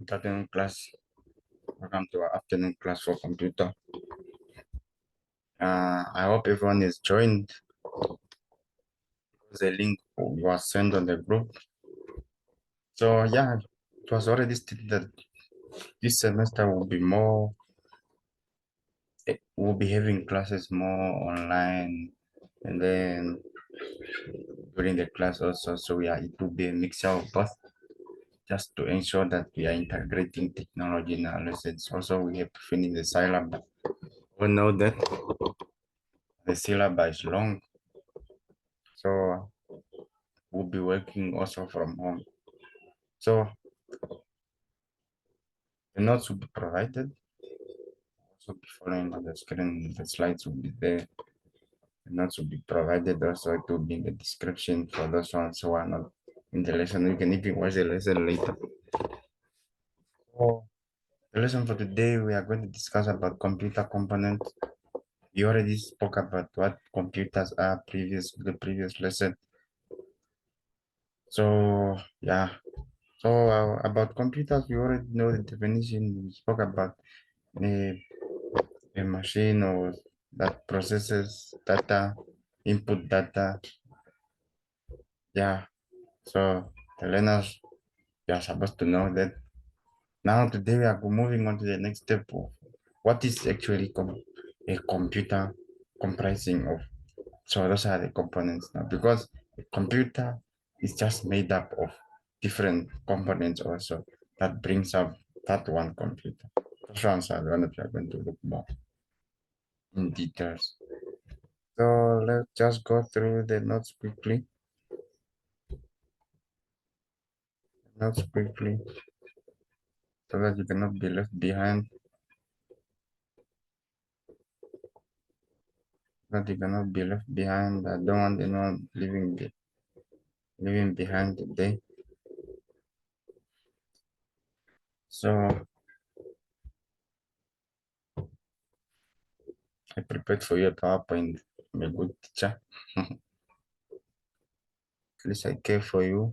Good afternoon, class. Welcome to our afternoon class for computer. I hope everyone is joined. The link was sent on the group. So yeah, it was already stated that this semester will be more. We'll be having classes more online, and then during the class also. So yeah, it will be a mixture of both, just to ensure that we are integrating technology in our lessons. Also, we have to finish the syllabus. We know that the syllabus is long, so we'll be working also from home. So the notes will be provided. Also be following on the screen. The slides will be there. The notes will be provided. Also, it will be in the description for those ones who are not in the lesson. You can even watch the lesson later. So the lesson for today, we are going to discuss about computer components. We already spoke about what computers are the previous lesson. So yeah. So about computers, we already know the definition. We spoke about a, a machine or that processes data, input data. Yeah. So the learners, you are supposed to know that. Now today we are moving on to the next step of what is actually a computer comprising of. So those are the components now, because a computer is just made up of different components also that brings up that one computer. Those ones are the ones that we are going to look more in details. So let's just go through the notes quickly. Notes quickly so that you cannot be left behind. That you cannot be left behind. I don't want anyone leaving behind today. So I prepared for you a PowerPoint. I'm a good teacher. At least I care for you.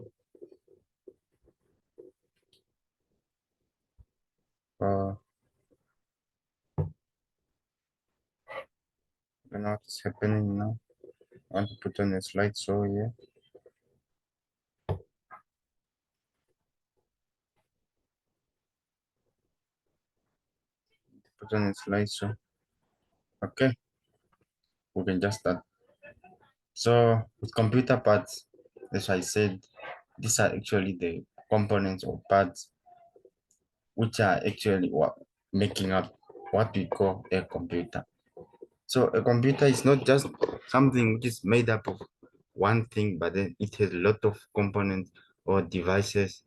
Uh, I don't know what's happening now. I want to put on a slideshow here. Put on a slideshow. Okay, we can just start. So with computer parts, as I said, these are actually the components or parts which are actually what making up what we call a computer. So a computer is not just something which is made up of one thing, but then it has a lot of components or devices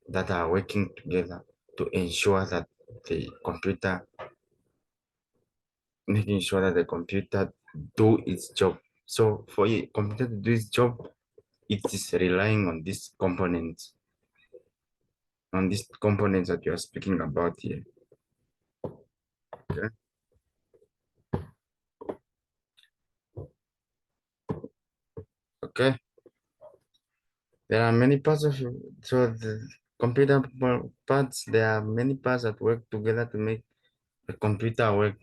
that are working together to ensure that the computer, making sure that the computer do its job. So for a computer to do its job, it is relying on these components that you are speaking about here. Okay. Okay. There are many parts of so the computer parts. There are many parts that work together to make the computer work.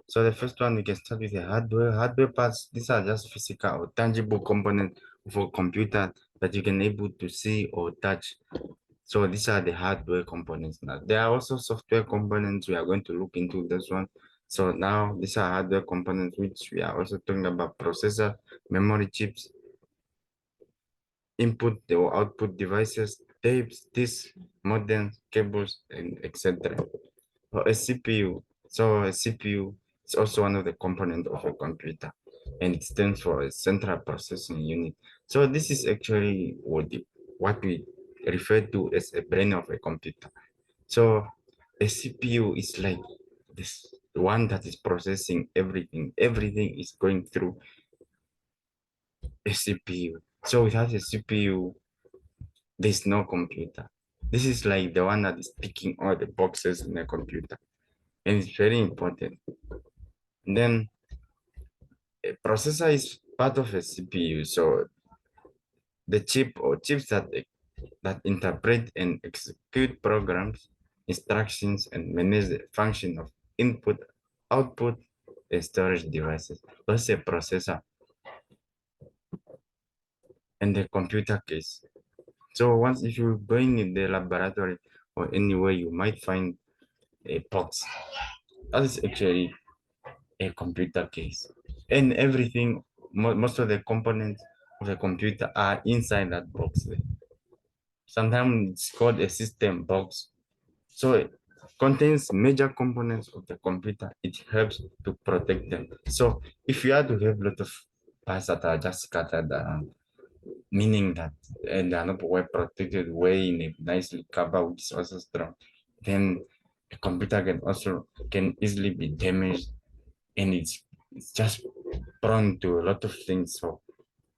So the first one, we can start with the hardware. Hardware parts, these are just physical or tangible components of a computer that you can able to see or touch. So these are the hardware components. Now there are also software components. We are going to look into this one. So now these are hardware components, which we are also talking about: processor, memory chips, input or output devices, tapes, disks, modems, cables, and etc. Or a CPU. So a CPU is also one of the components of a computer, and it stands for a central processing unit. So this is actually what we refer to as a brain of a computer. So a CPU is like this one that is processing everything. Everything is going through a CPU. So without a CPU, there's no computer. This is like the one that is ticking all the boxes in a computer, and it's very important. And then a processor is part of a CPU, so the chip or chips that interpret and execute programs instructions, and manage the function of input, output, and storage devices. That's a processor and the computer case. So once if you're going in the laboratory or anywhere, you might find a box. That is actually a computer case. And everything, most of the components of the computer are inside that box. Sometimes it's called a system box. So it contains major components of the computer. It helps to protect them. So if you have to have a lot of parts that are just scattered around, meaning that and they are not well protected way in a nicely covered, which is also strong, then a computer can easily be damaged, and it's just prone to a lot of things. So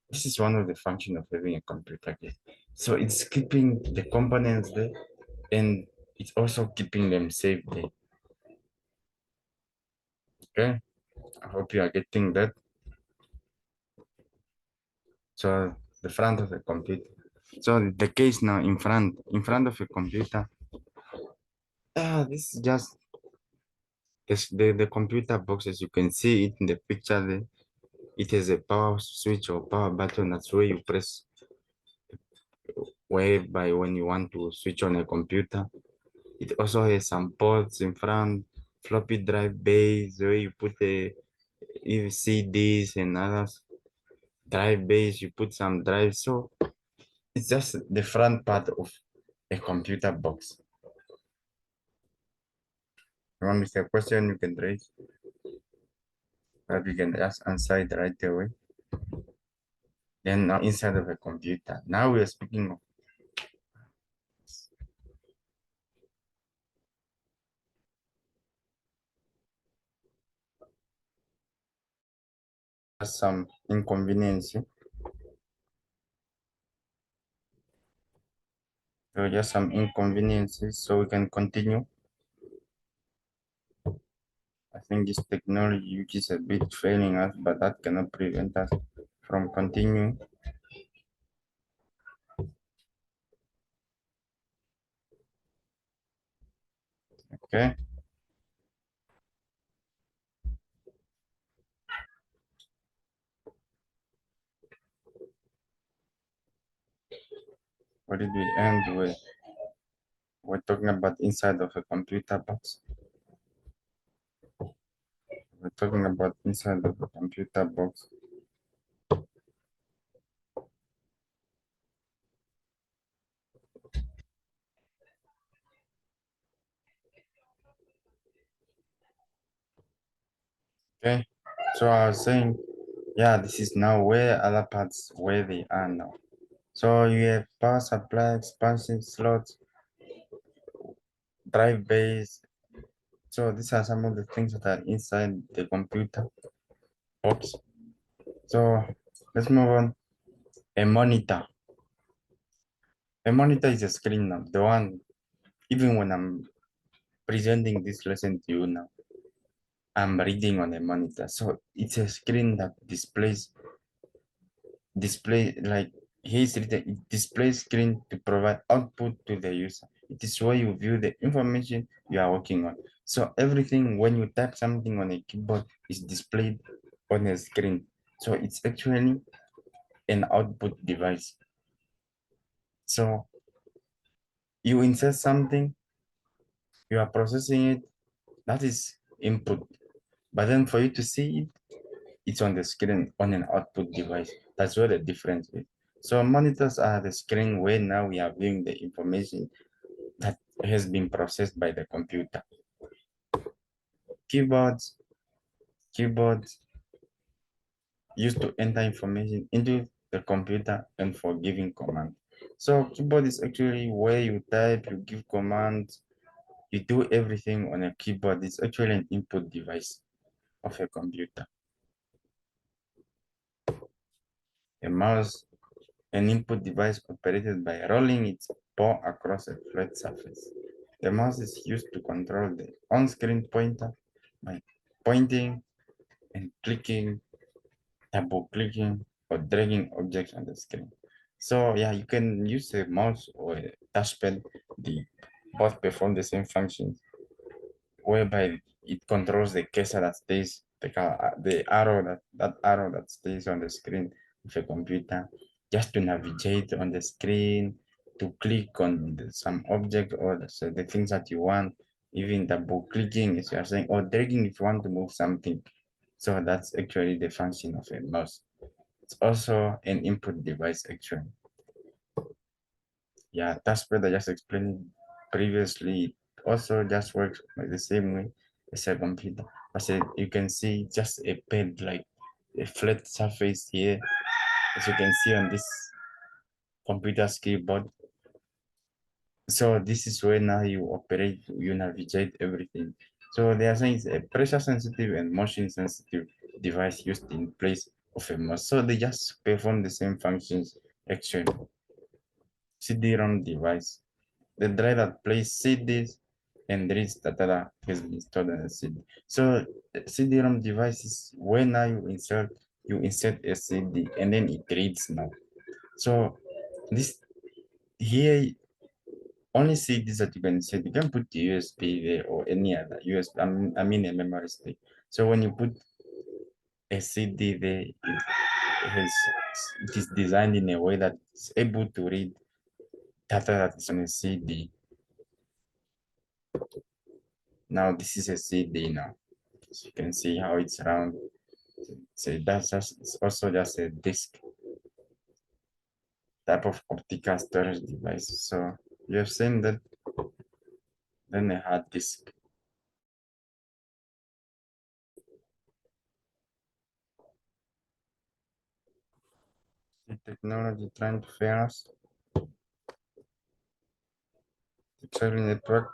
this is one of the function of having a computer case. So it's keeping the components there, and it's also keeping them safe there. Okay, I hope you are getting that. So the front of the computer. So the case now in front of a computer. This is just the computer box, as you can see it in the picture there. It has a power switch or power button. That's where you press whereby when you want to switch on a computer. It also has some ports in front, floppy drive bays where you put the CDs and others. Drive bays, you put some drives. So it's just the front part of a computer box. You want me to a question you can raise, or you can just answer it right away. Then now inside of a computer. Now we are speaking of some inconvenience. So just some inconveniences, so we can continue. I think this technology which is a bit failing us, but that cannot prevent us from continuing. Okay. What did we end with? We're talking about inside of a computer box. We're talking about inside of a computer box. Okay. So I was saying, yeah, this is now where other parts where they are now. So you have power supply, expansion slots, drive bays. So these are some of the things that are inside the computer box. So let's move on. A monitor. A monitor is a screen now. The one, even when I'm presenting this lesson to you now, I'm reading on a monitor. So it's a screen that display like he's written, it displays screen to provide output to the user. It is where you view the information you are working on. So everything when you type something on a keyboard is displayed on a screen. So it's actually an output device. So you insert something, you are processing it, that is input. But then for you to see it, it's on the screen on an output device. That's where the difference is. So monitors are the screen where now we are viewing the information that has been processed by the computer. Keyboards, keyboards used to enter information into the computer and for giving command. So keyboard is actually where you type, you give commands, you do everything on a keyboard. It's actually an input device of a computer. A mouse, an input device operated by rolling its paw across a flat surface. The mouse is used to control the on-screen pointer by pointing and clicking, double clicking, or dragging objects on the screen. So yeah, you can use a mouse or a touchpad. The both perform the same functions, whereby it controls the cursor that stays the arrow that arrow that stays on the screen of a computer, just to navigate on the screen, to click on some object or the things that you want, even double clicking if you are saying, or dragging if you want to move something. So that's actually the function of a mouse. It's also an input device actually. Yeah, that's what I just explained previously. Also just works like the same way as a computer. I said you can see just a pad, like a flat surface here, as you can see on this computer's keyboard. So this is where now you operate, you navigate everything. So they are saying it's a pressure sensitive and motion sensitive device used in place of a mouse. So they just perform the same functions actually. CD-ROM device. The drive that plays CDs and reads data has been stored on a CD. So CD-ROM device is when now you insert a CD and then it reads now. So this here only CDs that you can insert. You can put USB there or any other USB. I mean a memory stick. So when you put a CD there, it is designed in a way that it's able to read data that is on a CD. Now this is a CD now. So you can see how it's round. So that's just it's also just a disk type of optical storage device. So you have seen that, then a hard disk. The technology trying to fail us. The cellular network,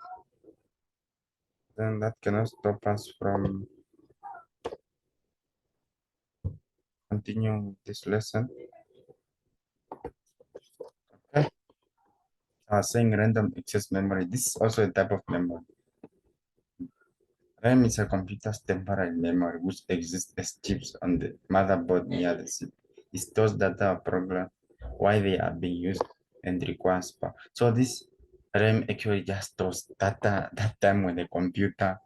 then that cannot stop us from continuing this lesson. Okay. Saying random access memory. This is also a type of memory. RAM is a computer's temporary memory which exists as chips on the motherboard near the CPU. It stores data or program while they are being used and requires power. So this RAM actually just stores data that time when the computer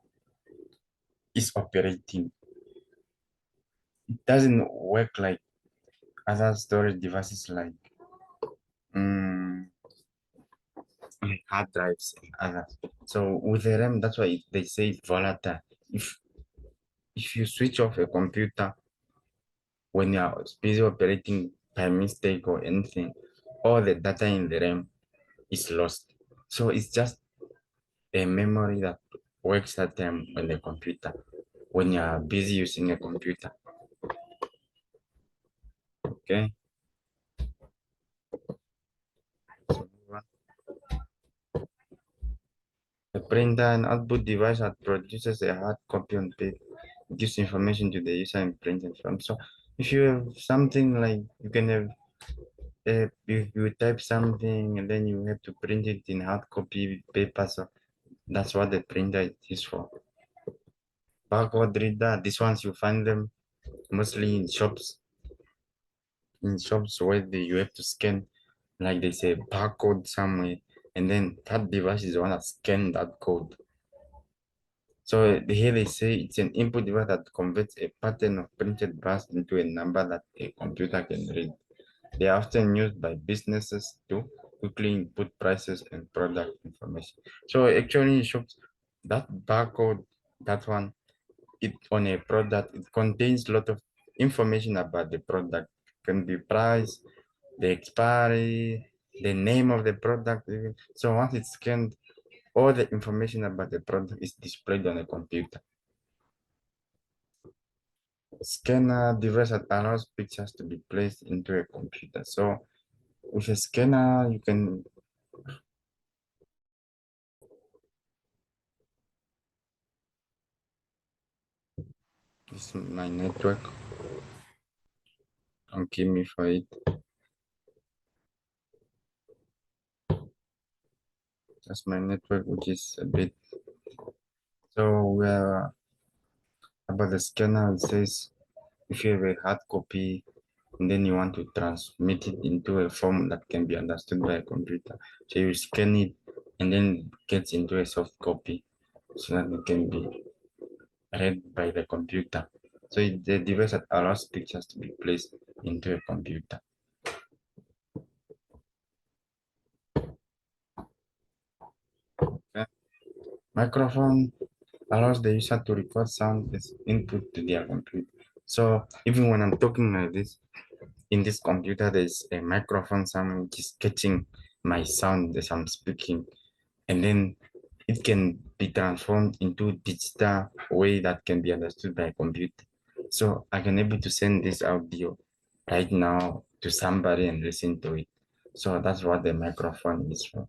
is operating. It doesn't work like other storage devices um, like hard drives and others. So with the RAM, that's why they say it's volatile. If you switch off a computer when you are busy operating by mistake or anything, all the data in the RAM is lost. So it's just a memory that works that time on the computer when you are busy using a computer. Okay. So the printer and output device that produces a hard copy on paper gives information to the user and print it from. So if you have something like you can have if you type something and then you have to print it in hard copy with paper, so that's what the printer is used for. Barcode reader, these ones you find them mostly in shops where you have to scan, like they say barcode somewhere, and then that device is the one that scan that code. So here they say it's an input device that converts a pattern of printed bars into a number that a computer can read. They are often used by businesses to quickly input prices and product information. So actually in shops, that barcode, that one, it on a product, it contains a lot of information about the product. Can be price, the expiry, the name of the product. Even. So once it's scanned, all the information about the product is displayed on a computer. Scanner device that allows pictures to be placed into a computer. So with a scanner, you can this is my network. Don't kill me for it. That's my network, which is a bit. So we're about the scanner. It says if you have a hard copy and then you want to transmit it into a form that can be understood by a computer, so you scan it and then gets into a soft copy so that it can be read by the computer. So the device that allows pictures to be placed into a computer. Okay. Microphone allows the user to record sound as input to their computer. So even when I'm talking like this, in this computer, there's a microphone sound which is catching my sound as I'm speaking, and then it can be transformed into digital way that can be understood by a computer. So I can able to send this audio right now to somebody and listen to it. So that's what the microphone is for.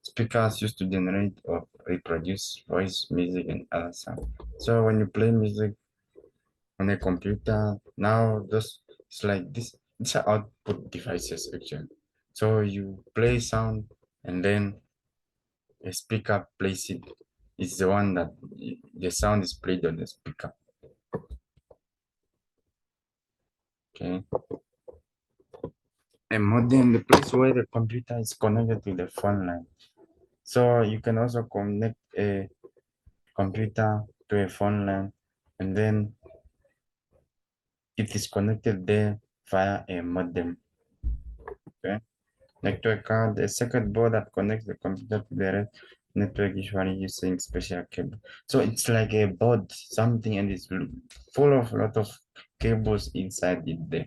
Speakers used to generate or reproduce voice, music, and other sound. So when you play music on a computer, now those it's like this. These are output devices actually. So you play sound and then a speaker plays it. It's the one that the sound is played on the speaker. Okay. A modem, the place where the computer is connected to the phone line. So you can also connect a computer to a phone line, and then it is connected there via a modem. Okay. Network card, a circuit board that connects the computer to the rest network usually using special cable. So it's like a board, something, and it's full of a lot of cables inside it there,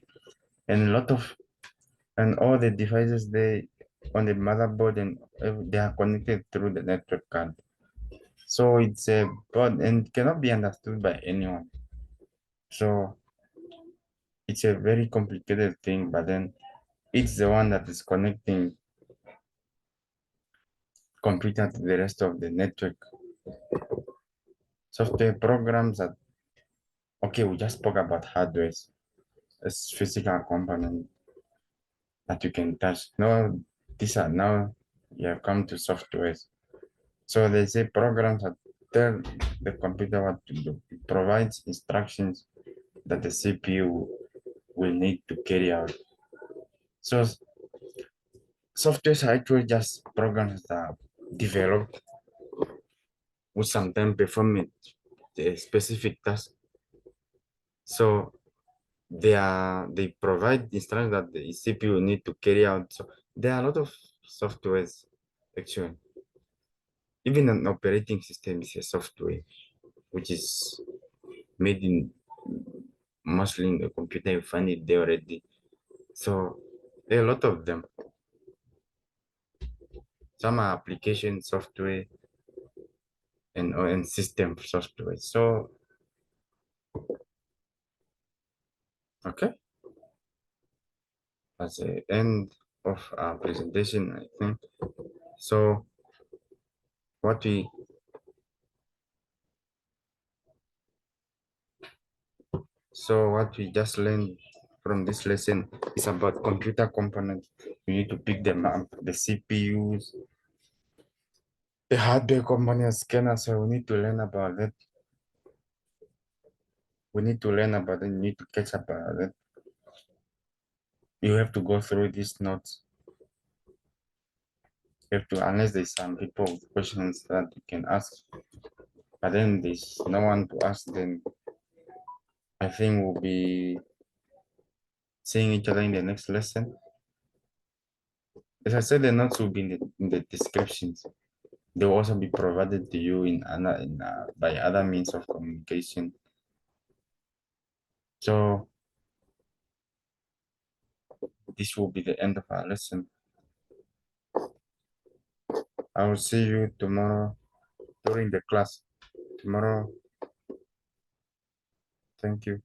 and a lot of and all the devices they on the motherboard and they are connected through the network card. So it's a board and cannot be understood by anyone. So it's a very complicated thing, but then it's the one that is connecting computer to the rest of the network. Software programs that okay, we just spoke about hardware as physical component that you can touch. No, these are now you have come to software. So they say programs that tell the computer what to do. It provides instructions that the CPU will need to carry out. So software are actually just programs that are developed with sometimes perform a specific task. So they provide instructions that the CPU need to carry out. So there are a lot of softwares actually. Even an operating system is a software which is made in mostly in the computer. You find it there already. So there are a lot of them. Some are application software and system software. So okay, that's the end of our presentation, I think. So what we what we just learned from this lesson is about computer components. We need to pick them up, the CPUs, the hardware components, scanner. So we need to learn about that. We need to learn about it. We need to catch up about it. You have to go through these notes. You have to, unless there's some people with questions that you can ask, but then there's no one to ask, then I think we'll be seeing each other in the next lesson. As I said, the notes will be in the descriptions. They'll also be provided to you by other means of communication. So this will be the end of our lesson. I will see you tomorrow during the class. Tomorrow. Thank you.